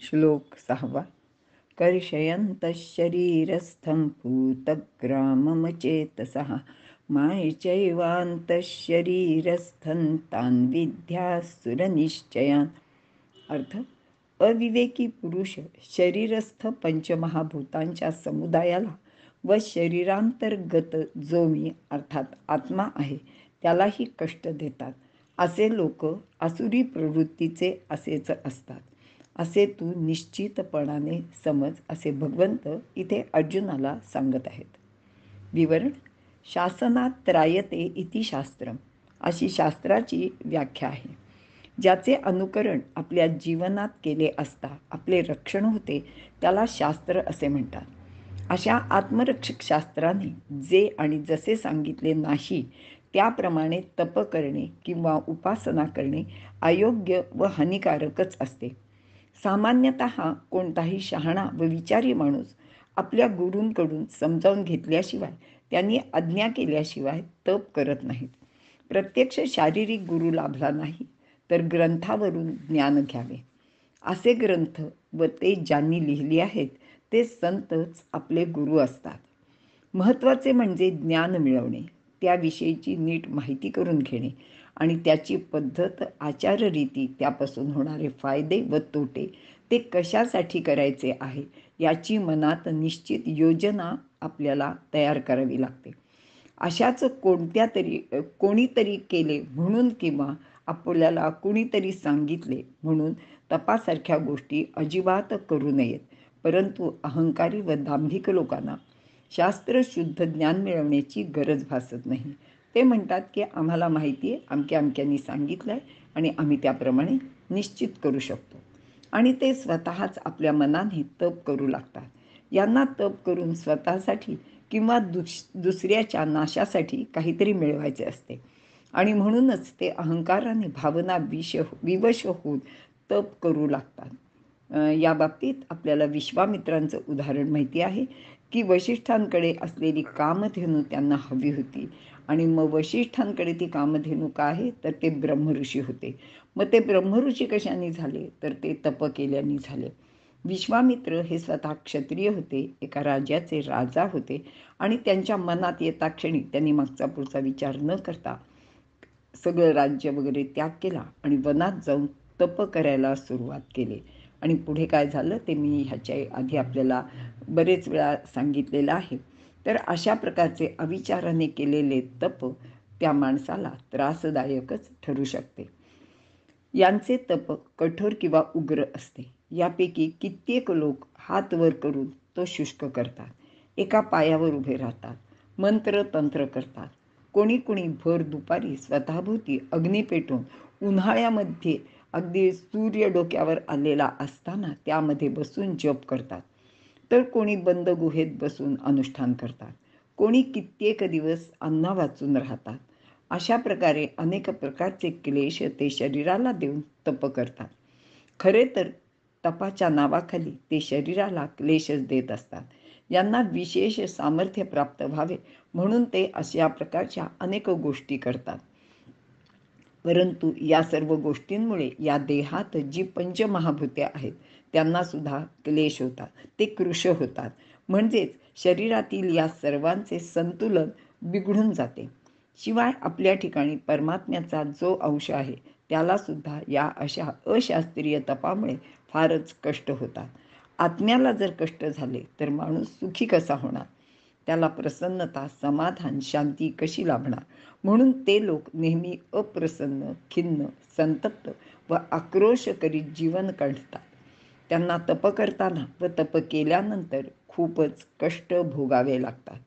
श्लोक 6. कर्षयन्तः शरीरस्थं भूतग्राममचेतसः मायैचैवान्तः शरीरस्थं तान् विद्यासुरनिश्चयान्. अर्थ: अविवेकी पुरुष शरीरस्थ पंचमहाभूतांच्या समुदायाला व शरीरांतर्गत जो मी अर्थात आत्मा आहे त्यालाही कष्ट देतात. असे लोक आसुरी प्रवृत्तीचे असेच असतात, असे तू निश्चितपणाने समज, असे भगवंत इथे अर्जुनाला सांगत आहेत. विवरण: शासनात त्रायते इति शास्त्रम अशी शास्त्राची व्याख्या आहे. ज्याचे अनुकरण आपल्या जीवनात केले असता आपले रक्षण होते त्याला शास्त्र असे म्हणतात. अशा आत्मरक्षक शास्त्राने जे आणि जसे सांगितले नाही त्याप्रमाणे तप करणे किंवा उपासना करणे अयोग्य व हानिकारकच असते. सामान्यतः कोणताही शहाणा व विचारी माणूस आपल्या गुरूंकडून समजावून घेतल्याशिवाय, त्यांनी आज्ञा केल्याशिवाय तप करत नाहीत. प्रत्यक्ष शारीरिक गुरु लाभला नाही तर ग्रंथावरून ज्ञान घ्यावे. असे ग्रंथ व ते ज्यांनी लिहिली आहेत ते संतच आपले गुरु असतात. महत्त्वाचे म्हणजे ज्ञान मिळवणे, त्याविषयीची नीट माहिती करून घेणे आणि त्याची पद्धत, आचाररीती, त्यापासून होणारे फायदे व तोटे, ते कशासाठी करायचे आहे याची मनात निश्चित योजना आपल्याला तयार करावी लागते. अशाच कोणीतरी केले म्हणून किंवा आपल्याला कुणीतरी सांगितले म्हणून तपासारख्या गोष्टी अजिबात करू नयेत. परंतु अहंकारी व दांभिक लोकांना शास्त्रशुद्ध ज्ञान मिळवण्याची गरज भासत नाही. ते म्हणतात की आम्हाला माहिती आहे, अमक्यांनी सांगितलं आहे आणि आम्ही त्याप्रमाणे निश्चित करू शकतो. आणि ते स्वतःच आपल्या मनाने तप करू लागतात. यांना तप करून स्वतःसाठी किंवा दुसऱ्याच्या नाशासाठी काहीतरी मिळवायचे असते आणि म्हणूनच ते अहंकाराने भावना विवश होऊन तप करू लागतात. या बाबतीत आपल्याला विश्वामित्रांचं उदाहरण माहिती आहे की वशिष्ठांकडे असलेली कामधेनू त्यांना हवी होती आणि मग वशिष्ठांकडे ती कामधेनू का आहे तर ते ब्रह्मऋषी होते. मग ते ब्रह्मऋषी कशाने झाले तर ते तप केल्याने झाले. विश्वामित्र हे स्वतः क्षत्रिय होते, एका राज्याचे राजा होते आणि त्यांच्या मनात येता क्षणी त्यांनी मागचा पुढचा विचार न करता सगळं राज्य वगैरे त्याग केला आणि वनात जाऊन तप करायला सुरुवात केली. आणि पुढे काय झालं ते मी ह्याच्या आधी आपल्याला बरेच वेळा सांगितलेलं आहे. तर अशा प्रकारचे अविचाराने केलेले तप त्या माणसाला त्रासदायकच ठरू शकते. यांचे तप कठोर किंवा उग्र असते. यापैकी कित्येक लोक हात वर करून तो शुष्क करतात, एका पायावर उभे राहतात, मंत्र तंत्र करतात. कोणी भर दुपारी स्वतःभोवती अग्नी पेटून उन्हाळ्यामध्ये अगदी सूर्य डोक्यावर आलेला असताना त्यामध्ये बसून जप करतात. तर कोणी बंद गुहेत बसून अनुष्ठान करतात. कोणी कित्येक दिवस अन्ना वाचून राहतात. अशा प्रकारे अनेक प्रकारचे क्लेश ते शरीराला देऊन तप करतात. खरे तर तपाच्या नावाखाली ते शरीराला क्लेशच देत असतात. यांना विशेष सामर्थ्य प्राप्त व्हावे म्हणून ते अशा प्रकारच्या अनेक गोष्टी करतात. परंतु या सर्व गोष्टींमुळे या देहात जी पंचमहाभूते आहेत त्यांना सुद्धा क्लेश होतात, ते कृश होतात. म्हणजेच शरीरातील या सर्वांचे संतुलन बिघडून जाते. शिवाय आपल्या ठिकाणी परमात्म्याचा जो अंश आहे त्याला सुद्धा या अशा अशास्त्रीय तपामुळे फारच कष्ट होतात. आत्म्याला जर कष्ट झाले तर माणूस सुखी कसा होणार? त्याला प्रसन्नता, समाधान, शांती कशी लाभणार? म्हणून ते लोक नेहमी अप्रसन्न, खिन्न, संतप्त व आक्रोश करीत जीवन काढतात. त्यांना तप करताना व तप केल्यानंतर खूपच कष्ट भोगावे लागतात.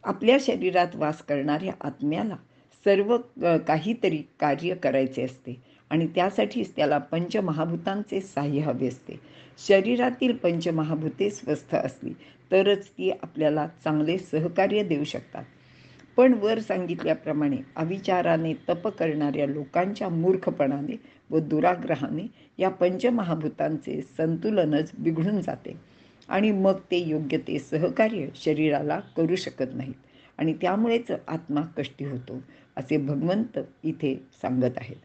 आपल्या शरीरात वास करणाऱ्या आत्म्याला सर्व काहीतरी कार्य करायचे असते आणि त्यासाठीच त्याला पंचमहाभूतांचे साह्य हवे असते. शरीरातील पंचमहाभूते स्वस्थ असली तरच ती आपल्याला चांगले सहकार्य देऊ शकतात. पण वर सांगितल्याप्रमाणे अविचाराने तप करणाऱ्या लोकांच्या मूर्खपणाने व दुराग्रहाने या पंचमहाभूतांचे संतुलनच बिघडून जाते आणि मग ते योग्य ते सहकार्य शरीराला करू शकत नाहीत आणि त्यामुळेच आत्मा कष्टी होतो, असे भगवंत इथे सांगत आहेत.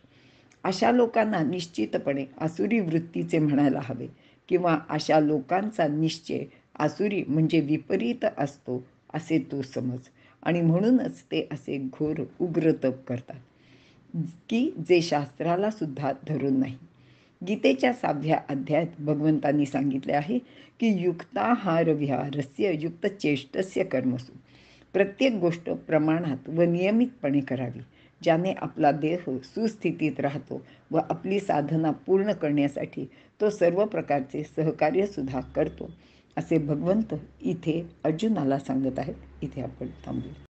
अशा लोकांना निश्चितपणे आसुरी वृत्तीचे म्हणायला हवे, किंवा अशा लोकांचा निश्चय आसुरी म्हणजे विपरीत असतो असे तो समज. आणि म्हणूनच ते असे घोर उग्र तप करतात की जे शास्त्राला सुद्धा धरून नाही. गीतेच्या 6व्या अध्यायात भगवंतांनी सांगितले आहे की युक्ताहार विहारस्य युक्तचेष्टस्य कर्मसु, प्रत्येक गोष्ट प्रमाणात व नियमितपणे करावी, ज्याने आपला देह सुस्थितीत राहतो व आपली साधना पूर्ण करण्यासाठी तो सर्व प्रकारचे सहकार्य सुद्धा करतो, असे भगवंत इथे अर्जुनाला सांगत आहेत. इथे आपण थांबू.